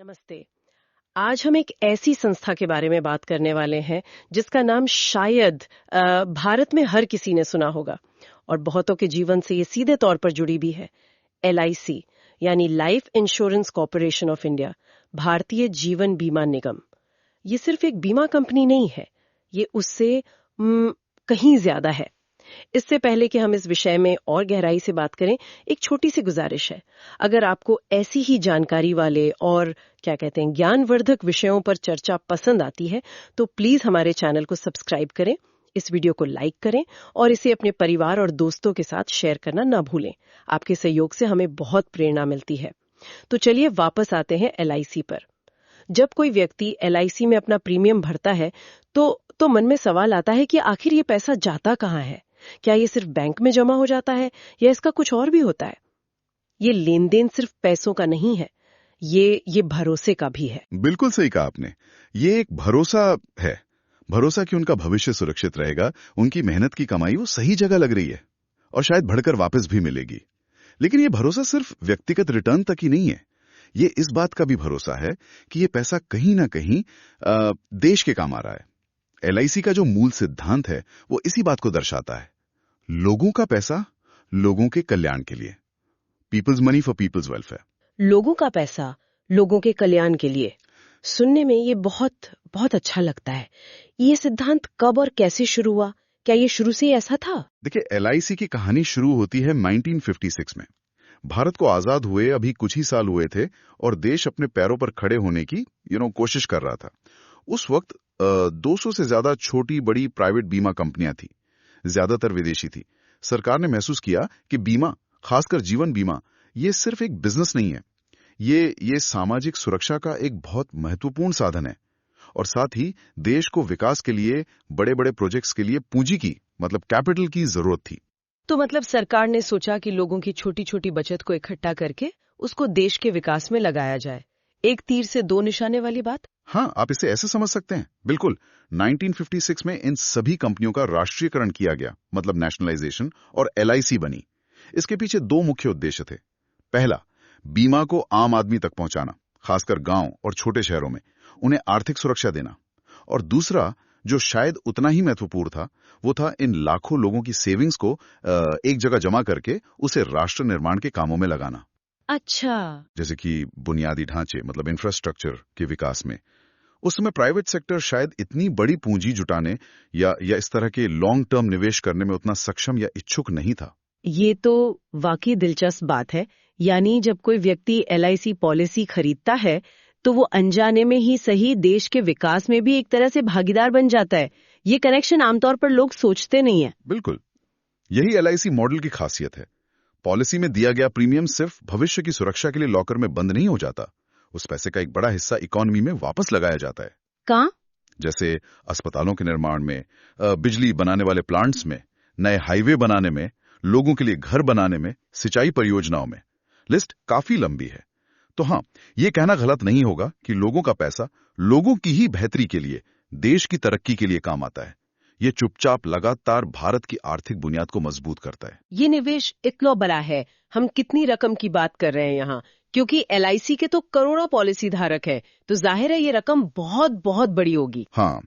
नमस्ते। आज हम एक ऐसी संस्था के बारे में बात करने वाले हैं जिसका नाम शायद भारत में हर किसी ने सुना होगा और बहुतों के जीवन से ये सीधे तौर पर जुड़ी भी है। LIC यानी life insurance corporation of India, Bharatiya Jeevan बीमा निगम। ये सिर्फ एक बीमा कंपनी नहीं है, ये उससे कहीं ज्यादा है। इससे पहले कि हम इस विषय में और गहराई से बात करें, एक छोटी सी गुजारिश है। अगर आपको ऐसी ही जानकारी वाले और ज्ञानवर्धक विषयों पर चर्चा पसंद आती है तो प्लीज हमारे चैनल को सब्सक्राइब करें, इस वीडियो को लाइक करें और इसे अपने परिवार और दोस्तों के साथ शेयर करना ना भूलें। आपके सहयोग से हमें बहुत प्रेरणा मिलती है। तो चलिए वापस आते हैं LIC पर। जब कोई व्यक्ति LIC में अपना प्रीमियम भरता है तो मन में सवाल आता है कि आखिर ये पैसा जाता कहाँ है? क्या ये सिर्फ बैंक में जमा हो जाता है या इसका कुछ और भी होता है? ये लेन देन सिर्फ पैसों का नहीं है, ये भरोसे का भी है। बिल्कुल सही कहा आपने। ये एक भरोसा है। भरोसा कि उनका भविष्य सुरक्षित रहेगा, उनकी मेहनत की कमाई वो सही जगह लग रही है और शायद बढ़कर वापस भी मिलेगी। लेकिन ये भरोसा सिर्फ व्यक्तिगत रिटर्न तक ही नहीं है। ये इस बात का भी भरोसा है कि ये पैसा कहीं ना कहीं देश के काम आ रहा है। LIC का जो मूल सिद्धांत है वो इसी बात को दर्शाता है। लोगों का पैसा लोगों के कल्याण के लिए। People's money for people's welfare. लोगों का पैसा लोगों के कल्याण के लिए। सुनने में ये बहुत बहुत अच्छा लगता है। ये सिद्धांत कब और कैसे शुरू हुआ? क्या ये शुरू से ही ऐसा था? देखिए, LIC की कहानी शुरू होती है 1956 में। भारत को आजाद हुए अभी कुछ ही साल हुए थे और देश अपने पैरों पर खड़े होने की कोशिश कर रहा था। उस वक्त 200 से ज्यादा छोटी बड़ी प्राइवेट बीमा कंपनियां थी, ज्यादातर विदेशी थी। सरकार ने महसूस किया कि बीमा, खासकर जीवन बीमा, ये सिर्फ एक बिजनेस नहीं है, ये सामाजिक सुरक्षा का एक बहुत महत्वपूर्ण साधन है और साथ ही देश को विकास के लिए, बड़े बड़े प्रोजेक्ट्स के लिए पूंजी की, मतलब कैपिटल की जरूरत थी। तो मतलब सरकार ने सोचा कि लोगों की छोटी छोटी बचत को इकट्ठा करके उसको देश के विकास में लगाया जाए। एक तीर से दो निशाने वाली बात। हाँ, आप इसे ऐसे समझ सकते हैं। बिल्कुल। 1956 में इन सभी कंपनियों का राष्ट्रीयकरण किया गया, मतलब नेशनलाइजेशन, और LIC बनी। इसके पीछे दो मुख्य उद्देश्य थे। पहला, बीमा को आम आदमी तक पहुंचाना, खासकर गांव और छोटे शहरों में, उन्हें आर्थिक सुरक्षा देना। और दूसरा, जो शायद उतना ही महत्वपूर्ण था, वो था इन लाखों लोगों की सेविंग्स को एक जगह जमा करके उसे राष्ट्र निर्माण के कामों में लगाना। अच्छा। जैसे कि बुनियादी ढांचे, मतलब इंफ्रास्ट्रक्चर के विकास में। उस समय प्राइवेट सेक्टर शायद इतनी बड़ी पूंजी जुटाने या इस तरह के लॉन्ग टर्म निवेश करने में उतना सक्षम या इच्छुक नहीं था। ये तो वाकई दिलचस्प बात है। यानी जब कोई व्यक्ति LIC पॉलिसी खरीदता है तो वो अनजाने में ही सही देश के विकास में भी एक तरह से भागीदार बन जाता है। ये कनेक्शन आमतौर पर लोग सोचते नहीं है। बिल्कुल, यही LIC मॉडल की खासियत है। पॉलिसी में दिया गया प्रीमियम सिर्फ भविष्य की सुरक्षा के लिए लॉकर में बंद नहीं हो जाता, उस पैसे का एक बड़ा हिस्सा इकोनॉमी में वापस लगाया जाता है। कहाँ? जैसे अस्पतालों के निर्माण में, बिजली बनाने वाले प्लांट्स में, नए हाईवे बनाने में, लोगों के लिए घर बनाने में, सिंचाई परियोजनाओं में। लिस्ट काफी लंबी है। तो हाँ, ये कहना गलत नहीं होगा कि लोगों का पैसा लोगों की ही बेहतरी के लिए, देश की तरक्की के लिए काम आता है। ये चुपचाप लगातार भारत की आर्थिक बुनियाद को मजबूत करता है। ये निवेश इतना बड़ा है। हम कितनी रकम की बात कर रहे हैं यहाँ? क्योंकि LIC के तो करोड़ों पॉलिसी धारक है, तो जाहिर है ये रकम बहुत बहुत बड़ी होगी। हाँ,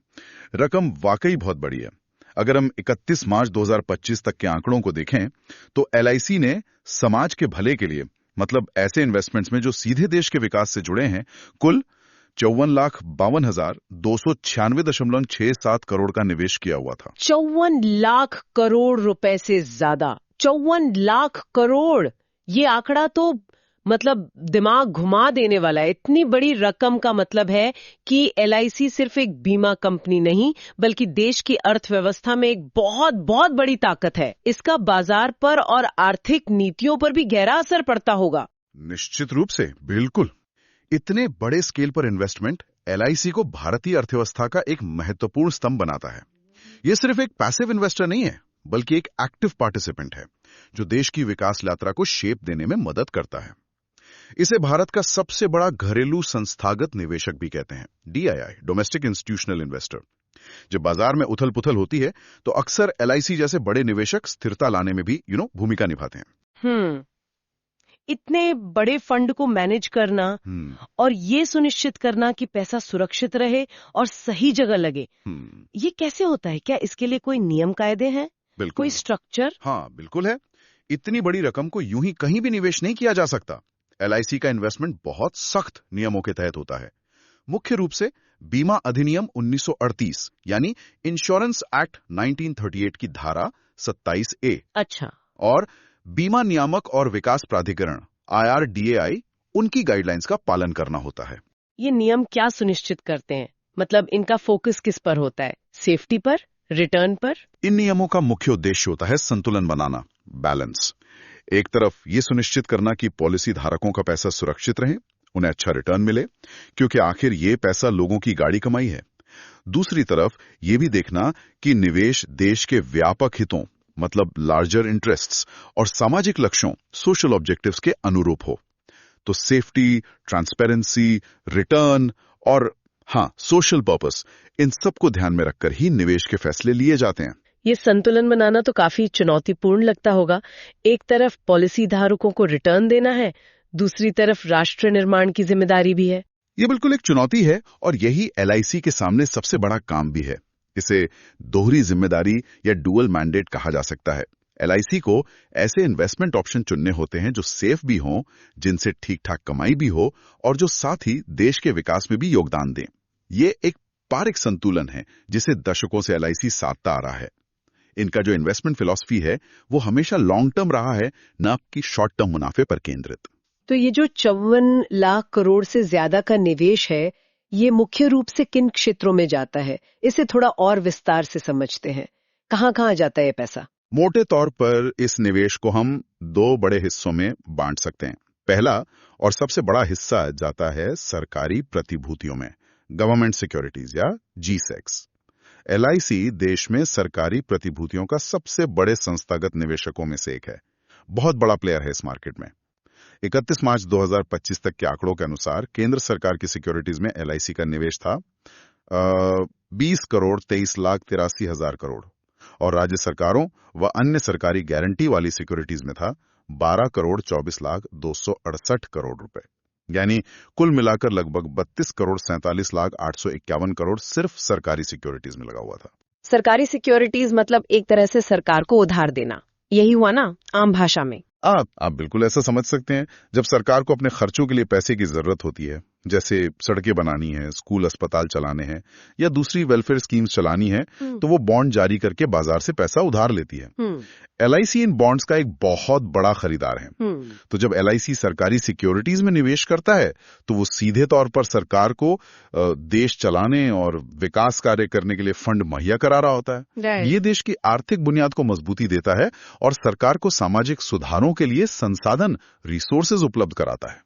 रकम वाकई बहुत बड़ी है। अगर हम 31 मार्च 2025 तक के आंकड़ों को देखें तो LIC ने समाज के भले के लिए, मतलब ऐसे इन्वेस्टमेंट्स में जो सीधे देश के विकास से जुड़े हैं, कुल 54,52,296.67 करोड़ का निवेश किया हुआ था। 54 लाख करोड़ रुपए से ज्यादा। 54 लाख करोड़! ये आंकड़ा तो मतलब दिमाग घुमा देने वाला है। इतनी बड़ी रकम का मतलब है कि LIC सिर्फ एक बीमा कंपनी नहीं, बल्कि देश की अर्थव्यवस्था में एक बहुत बहुत बड़ी ताकत है। इसका बाजार पर और आर्थिक नीतियों पर भी गहरा असर पड़ता होगा। निश्चित रूप से, बिल्कुल। इतने बड़े स्केल पर इन्वेस्टमेंट LIC को भारतीय अर्थव्यवस्था का एक महत्वपूर्ण स्तंभ बनाता है। ये सिर्फ एक पैसिव इन्वेस्टर नहीं है, बल्कि एक एक्टिव पार्टिसिपेंट है जो देश की विकास यात्रा को शेप देने में मदद करता है। इसे भारत का सबसे बड़ा घरेलू संस्थागत निवेशक भी कहते हैं, DII, डोमेस्टिक इंस्टीट्यूशनल इन्वेस्टर। जब बाजार में उथल पुथल होती है तो अक्सर LIC जैसे बड़े निवेशक स्थिरता लाने में भी भूमिका निभाते हैं। इतने बड़े फंड को मैनेज करना और ये सुनिश्चित करना कि पैसा सुरक्षित रहे और सही जगह लगे, ये कैसे होता है? क्या इसके लिए कोई नियम कायदे हैं? बिल्कुल। कोई स्ट्रक्चर? हाँ, बिल्कुल है। इतनी बड़ी रकम को यूं ही कहीं भी निवेश नहीं किया जा सकता। LIC का इन्वेस्टमेंट बहुत सख्त नियमों के तहत होता है। मुख्य रूप से बीमा अधिनियम 1938 यानी इंश्योरेंस एक्ट 1938 की धारा 27A। अच्छा। और बीमा नियामक और विकास प्राधिकरण IRDAI उनकी गाइडलाइंस का पालन करना होता है। ये नियम क्या सुनिश्चित करते हैं? मतलब इनका फोकस किस पर होता है? सेफ्टी पर, रिटर्न पर? इन नियमों का मुख्य उद्देश्य होता है संतुलन बनाना, बैलेंस। एक तरफ ये सुनिश्चित करना कि पॉलिसी धारकों का पैसा सुरक्षित रहे, उन्हें अच्छा रिटर्न मिले, क्योंकि आखिर ये पैसा लोगों की गाड़ी कमाई है। दूसरी तरफ ये भी देखना कि निवेश देश के व्यापक हितों मतलब लार्जर इंटरेस्ट्स और सामाजिक लक्ष्यों सोशल ऑब्जेक्टिव्स के अनुरूप हो। तो सेफ्टी, ट्रांसपेरेंसी, रिटर्न और हाँ सोशल पर्पस, इन सबको ध्यान में रखकर ही निवेश के फैसले लिए जाते हैं। ये संतुलन बनाना तो काफी चुनौतीपूर्ण लगता होगा। एक तरफ पॉलिसी धारकों को रिटर्न देना है, दूसरी तरफ राष्ट्र निर्माण की जिम्मेदारी भी है। ये बिल्कुल एक चुनौती है और यही LIC के सामने सबसे बड़ा काम भी है। इसे दोहरी जिम्मेदारी या डुअल मैंडेट कहा जा सकता है। LIC को ऐसे इन्वेस्टमेंट ऑप्शन चुनने होते हैं जो सेफ भी हों, जिनसे ठीक ठाक कमाई भी हो और जो साथ ही देश के विकास में भी योगदान दें। ये एक पारिक संतुलन है जिसे दशकों से LIC साधता आ रहा है। इनका जो इन्वेस्टमेंट फिलॉसफी है वो हमेशा लॉन्ग टर्म रहा है, न कि शॉर्ट टर्म मुनाफे पर केंद्रित। तो ये जो 54 लाख करोड़ से ज्यादा का निवेश है, ये मुख्य रूप से किन क्षेत्रों में जाता है? इसे थोड़ा और विस्तार से समझते हैं। कहाँ-कहाँ जाता है ये पैसा? मोटे तौर पर इस निवेश को हम दो बड़े हिस्सों में बांट सकते हैं। पहला और सबसे बड़ा हिस्सा जाता है सरकारी प्रतिभूतियों में, गवर्नमेंट सिक्योरिटीज या GSECs। LIC देश में सरकारी प्रतिभूतियों का सबसे बड़े संस्थागत निवेशकों में से एक है। बहुत बड़ा प्लेयर है इस मार्केट में। 31 मार्च 2025 तक के आंकड़ों के अनुसार केंद्र सरकार की सिक्योरिटीज में LIC का निवेश था 20 करोड़ 23 लाख 83 हजार करोड़ और राज्य सरकारों व अन्य सरकारी गारंटी वाली सिक्योरिटीज में था 12 करोड़ 24 लाख 268 करोड़ रुपए। यानी कुल मिलाकर लगभग 32 करोड़ 47 लाख 851 करोड़ सिर्फ सरकारी सिक्योरिटीज में लगा हुआ था। सरकारी सिक्योरिटीज मतलब एक तरह से सरकार को उधार देना, यही हुआ ना आम भाषा में? आप बिल्कुल ऐसा समझ सकते हैं। जब सरकार को अपने खर्चों के लिए पैसे की जरूरत होती है, जैसे सड़कें बनानी है, स्कूल अस्पताल चलाने हैं या दूसरी वेलफेयर स्कीम्स चलानी है, तो वो बॉन्ड जारी करके बाजार से पैसा उधार लेती है। LIC इन बॉन्ड्स का एक बहुत बड़ा खरीदार है। तो जब LIC सरकारी सिक्योरिटीज में निवेश करता है तो वो सीधे तौर पर सरकार को देश चलाने और विकास कार्य करने के लिए फंड मुहैया करा रहा होता है। ये देश की आर्थिक बुनियाद को मजबूती देता है और सरकार को सामाजिक सुधारों के लिए संसाधन, रिसोर्सेज उपलब्ध कराता है।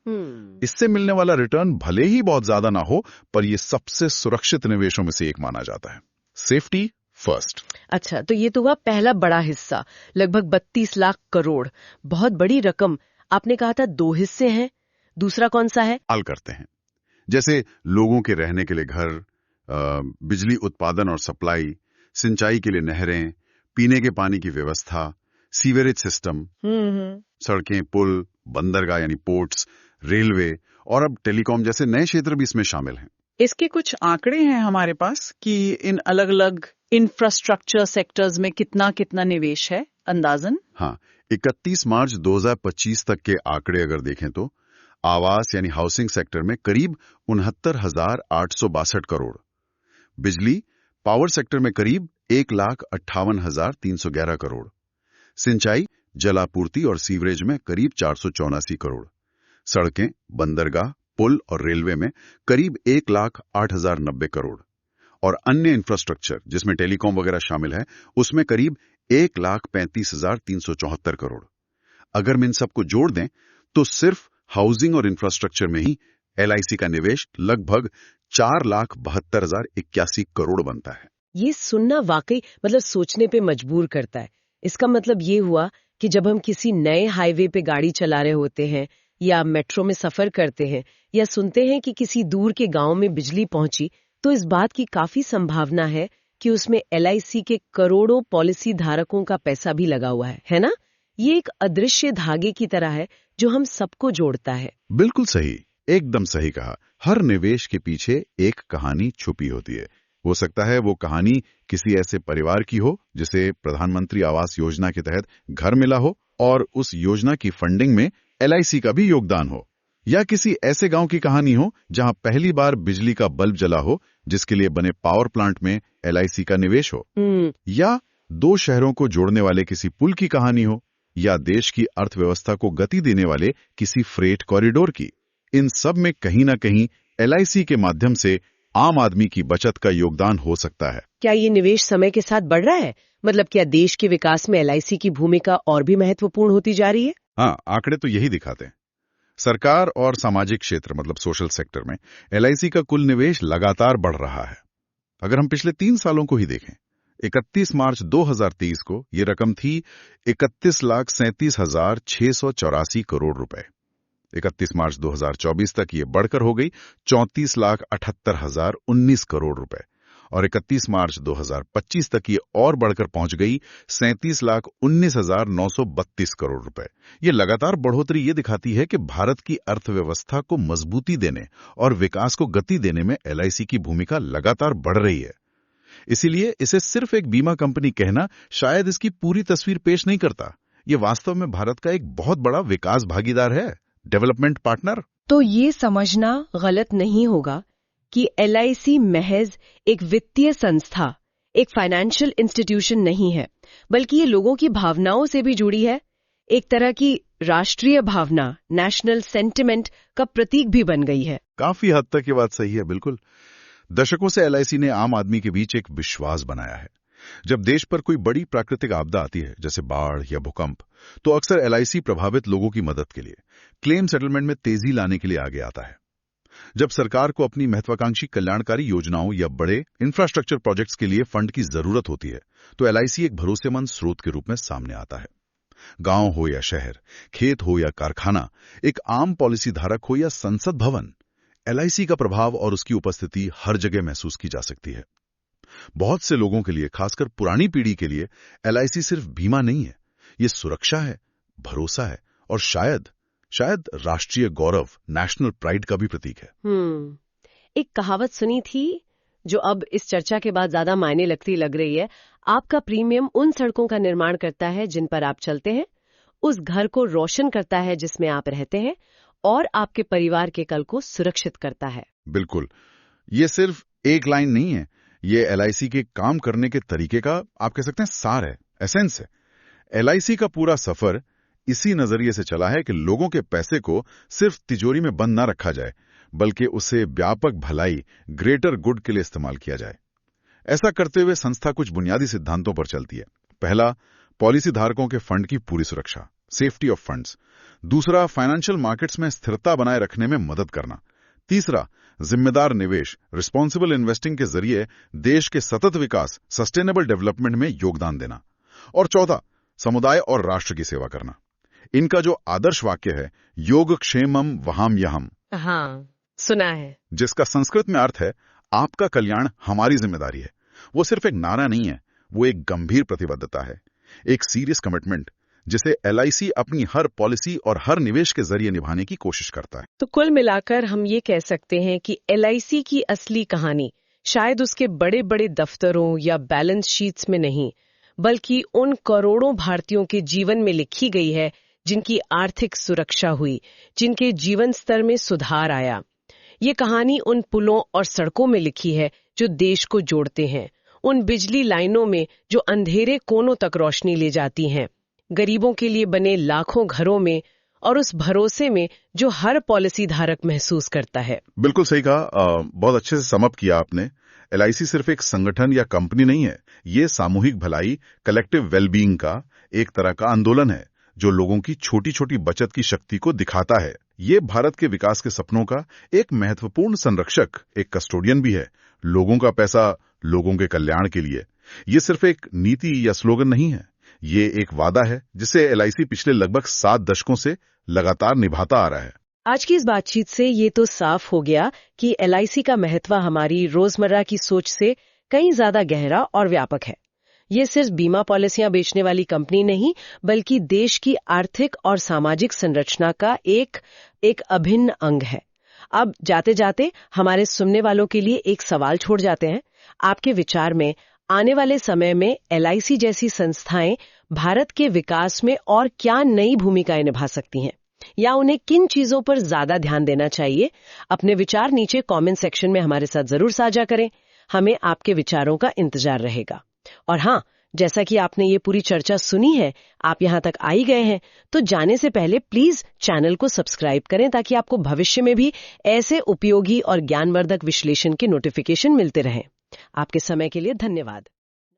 इससे मिलने वाला रिटर्न भले ही बहुत ज्यादा ना हो, पर यह सबसे सुरक्षित निवेशों में से एक माना जाता है। Safety first. अच्छा, तो ये तो हुआ पहला बड़ा हिस्सा, लगभग 32 लाख करोड़। बहुत बड़ी रकम। आपने कहा था दो हिस्से हैं, दूसरा कौन सा है? हाल करते हैं, जैसे लोगों के रहने के लिए घर, बिजली उत्पादन और सप्लाई, सिंचाई के लिए नहरें, पीने के पानी की व्यवस्था, सीवरेज सिस्टम, सड़कें, पुल, बंदरगाह यानी पोर्ट्स, रेलवे और अब टेलीकॉम जैसे नए क्षेत्र भी इसमें शामिल हैं। इसके कुछ आंकड़े हैं हमारे पास कि इन अलग अलग इंफ्रास्ट्रक्चर सेक्टर्स में कितना कितना निवेश है अंदाजन? हाँ, 31 मार्च 2025 तक के आंकड़े अगर देखें तो आवास यानी हाउसिंग सेक्टर में करीब 69,862 करोड़, बिजली पावर सेक्टर में करीब 1,58,311 करोड़, सिंचाई जलापूर्ति और सीवरेज में करीब 484 करोड़, सड़कें, बंदरगाह, पुल और रेलवे में करीब 1,08,090 करोड़ और अन्य इंफ्रास्ट्रक्चर जिसमें टेलीकॉम वगैरह शामिल है उसमें करीब 1,35,374 करोड़। अगर हम इन सबको जोड़ दें तो सिर्फ हाउसिंग और इंफ्रास्ट्रक्चर में ही LIC का निवेश लगभग 4,72,081 करोड़ बनता है। ये सुनना वाकई मतलब सोचने पे मजबूर करता है। इसका मतलब ये हुआ कि जब हम किसी नए हाईवे पे गाड़ी चला रहे होते हैं या मेट्रो में सफर करते हैं या सुनते हैं कि किसी दूर के गांव में बिजली पहुंची, तो इस बात की काफी संभावना है कि उसमें LIC के करोड़ों पॉलिसी धारकों का पैसा भी लगा हुआ है ना? ये एक अदृश्य धागे की तरह है जो हम सबको जोड़ता है। बिल्कुल सही, एकदम सही कहा। हर निवेश के पीछे एक कहानी छुपी होती है। हो सकता है वो कहानी किसी ऐसे परिवार की हो जिसे प्रधानमंत्री आवास योजना के तहत घर मिला हो और उस योजना की फंडिंग में LIC का भी योगदान हो, या किसी ऐसे गांव की कहानी हो जहां पहली बार बिजली का बल्ब जला हो जिसके लिए बने पावर प्लांट में LIC का निवेश हो, या दो शहरों को जोड़ने वाले किसी पुल की कहानी हो, या देश की अर्थव्यवस्था को गति देने वाले किसी फ्रेट कॉरिडोर की। इन सब में कहीं ना कहीं LIC के माध्यम से आम आदमी की बचत का योगदान हो सकता है। क्या ये निवेश समय के साथ बढ़ रहा है? मतलब क्या देश के विकास में LIC की भूमिका और भी महत्वपूर्ण होती जा रही है? हाँ, आंकड़े तो यही दिखाते हैं। सरकार और सामाजिक क्षेत्र मतलब सोशल सेक्टर में LIC का कुल निवेश लगातार बढ़ रहा है। अगर हम पिछले 3 सालों को ही देखें, 31 मार्च 2023 को ये रकम थी 31,37,684 करोड़ रुपए। 31 मार्च 2024 तक ये बढ़कर हो गई 34,78,019 करोड़ रुपए और 31 मार्च 2025 तक ये और बढ़कर पहुंच गई 37,19,932 करोड़ रुपए। ये लगातार बढ़ोतरी ये दिखाती है कि भारत की अर्थव्यवस्था को मजबूती देने और विकास को गति देने में LIC की भूमिका लगातार बढ़ रही है। इसीलिए इसे सिर्फ एक बीमा कंपनी कहना शायद इसकी पूरी तस्वीर पेश नहीं करता। ये वास्तव में भारत का एक बहुत बड़ा विकास भागीदार है, डेवलपमेंट पार्टनर। तो ये समझना गलत नहीं होगा कि LIC महज एक वित्तीय संस्था, एक फाइनेंशियल इंस्टीट्यूशन नहीं है, बल्कि ये लोगों की भावनाओं से भी जुड़ी है। एक तरह की राष्ट्रीय भावना, नेशनल सेंटिमेंट का प्रतीक भी बन गई है। काफी हद तक ये बात सही है, बिल्कुल। दशकों से LIC ने आम आदमी के बीच एक विश्वास बनाया है। जब देश पर कोई बड़ी प्राकृतिक आपदा आती है, जैसे बाढ़ या भूकंप, तो अक्सर LIC प्रभावित लोगों की मदद के लिए, क्लेम सेटलमेंट में तेजी लाने के लिए आगे आता है। जब सरकार को अपनी महत्वाकांक्षी कल्याणकारी योजनाओं या बड़े इंफ्रास्ट्रक्चर प्रोजेक्ट्स के लिए फंड की जरूरत होती है, तो LIC एक भरोसेमंद स्रोत के रूप में सामने आता है। गांव हो या शहर, खेत हो या कारखाना, एक आम पॉलिसी धारक हो या संसद भवन, LIC का प्रभाव और उसकी उपस्थिति हर जगह महसूस की जा सकती है। बहुत से लोगों के लिए, खासकर पुरानी पीढ़ी के लिए, LIC सिर्फ बीमा नहीं है, ये सुरक्षा है, भरोसा है और शायद राष्ट्रीय गौरव, नेशनल प्राइड का भी प्रतीक है। एक कहावत सुनी थी जो अब इस चर्चा के बाद ज्यादा मायने लग रही है। आपका प्रीमियम उन सड़कों का निर्माण करता है जिन पर आप चलते हैं, उस घर को रोशन करता है जिसमें आप रहते हैं और आपके परिवार के कल को सुरक्षित करता है। बिल्कुल, ये सिर्फ एक लाइन नहीं है, ये LIC के काम करने के तरीके का, आप कह सकते हैं, सार है, एसेंस है। LIC का पूरा सफर इसी नजरिए से चला है कि लोगों के पैसे को सिर्फ तिजोरी में बंद ना रखा जाए, बल्कि उसे व्यापक भलाई, ग्रेटर गुड के लिए इस्तेमाल किया जाए। ऐसा करते हुए संस्था कुछ बुनियादी सिद्धांतों पर चलती है। पहला, पॉलिसी धारकों के फंड की पूरी सुरक्षा, सेफ्टी ऑफ फंड्स। दूसरा, फाइनेंशियल मार्केट्स में स्थिरता बनाए रखने में मदद करना। तीसरा, जिम्मेदार निवेश, रिस्पॉन्सिबल इन्वेस्टिंग के जरिए देश के सतत विकास, सस्टेनेबल डेवलपमेंट में योगदान देना। और चौथा, समुदाय और राष्ट्र की सेवा करना। इनका जो आदर्श वाक्य है, योगक्षेमम वहाम्यहम्, हाँ, सुना है, जिसका संस्कृत में अर्थ है आपका कल्याण हमारी जिम्मेदारी है, वो सिर्फ एक नारा नहीं है, वो एक गंभीर प्रतिबद्धता है, एक सीरियस कमिटमेंट जिसे LIC अपनी हर पॉलिसी और हर निवेश के जरिए निभाने की कोशिश करता है। तो कुल मिलाकर हम ये कह सकते हैं कि LIC की असली कहानी शायद उसके बड़े बड़े दफ्तरों या बैलेंस शीट्स में नहीं, बल्कि उन करोड़ों भारतीयों के जीवन में लिखी गई है जिनकी आर्थिक सुरक्षा हुई, जिनके जीवन स्तर में सुधार आया। ये कहानी उन पुलों और सड़कों में लिखी है जो देश को जोड़ते हैं, उन बिजली लाइनों में जो अंधेरे कोनों तक रोशनी ले जाती हैं, गरीबों के लिए बने लाखों घरों में और उस भरोसे में जो हर पॉलिसी धारक महसूस करता है। बिल्कुल सही कहा, बहुत अच्छे से समअप किया आपने। LIC सिर्फ एक संगठन या कंपनी नहीं है, ये सामूहिक भलाई, कलेक्टिव वेलबीइंग का एक तरह का आंदोलन है जो लोगों की छोटी छोटी बचत की शक्ति को दिखाता है। ये भारत के विकास के सपनों का एक महत्वपूर्ण संरक्षक, एक कस्टोडियन भी है। लोगों का पैसा लोगों के कल्याण के लिए। ये सिर्फ एक नीति या स्लोगन नहीं है, ये एक वादा है जिसे LIC पिछले लगभग 7 दशकों से लगातार निभाता आ रहा है। आज की इस बातचीत से ये तो साफ हो गया कि LIC का महत्व हमारी रोजमर्रा की सोच से कहीं ज्यादा गहरा और व्यापक है। ये सिर्फ बीमा पॉलिसियां बेचने वाली कंपनी नहीं, बल्कि देश की आर्थिक और सामाजिक संरचना का एक अभिन्न अंग है। अब जाते जाते हमारे सुनने वालों के लिए एक सवाल छोड़ जाते हैं। आपके विचार में आने वाले समय में LIC जैसी संस्थाएं भारत के विकास में और क्या नई भूमिकाएं निभा सकती हैं, या उन्हें किन चीजों पर ज्यादा ध्यान देना चाहिए? अपने विचार नीचे कमेंट सेक्शन में हमारे साथ जरूर साझा करें। हमें आपके विचारों का इंतजार रहेगा। और हाँ, जैसा कि आपने ये पूरी चर्चा सुनी है, आप यहाँ तक आ ही गए हैं, तो जाने से पहले प्लीज चैनल को सब्सक्राइब करें ताकि आपको भविष्य में भी ऐसे उपयोगी और ज्ञानवर्धक विश्लेषण के नोटिफिकेशन मिलते रहें। आपके समय के लिए धन्यवाद।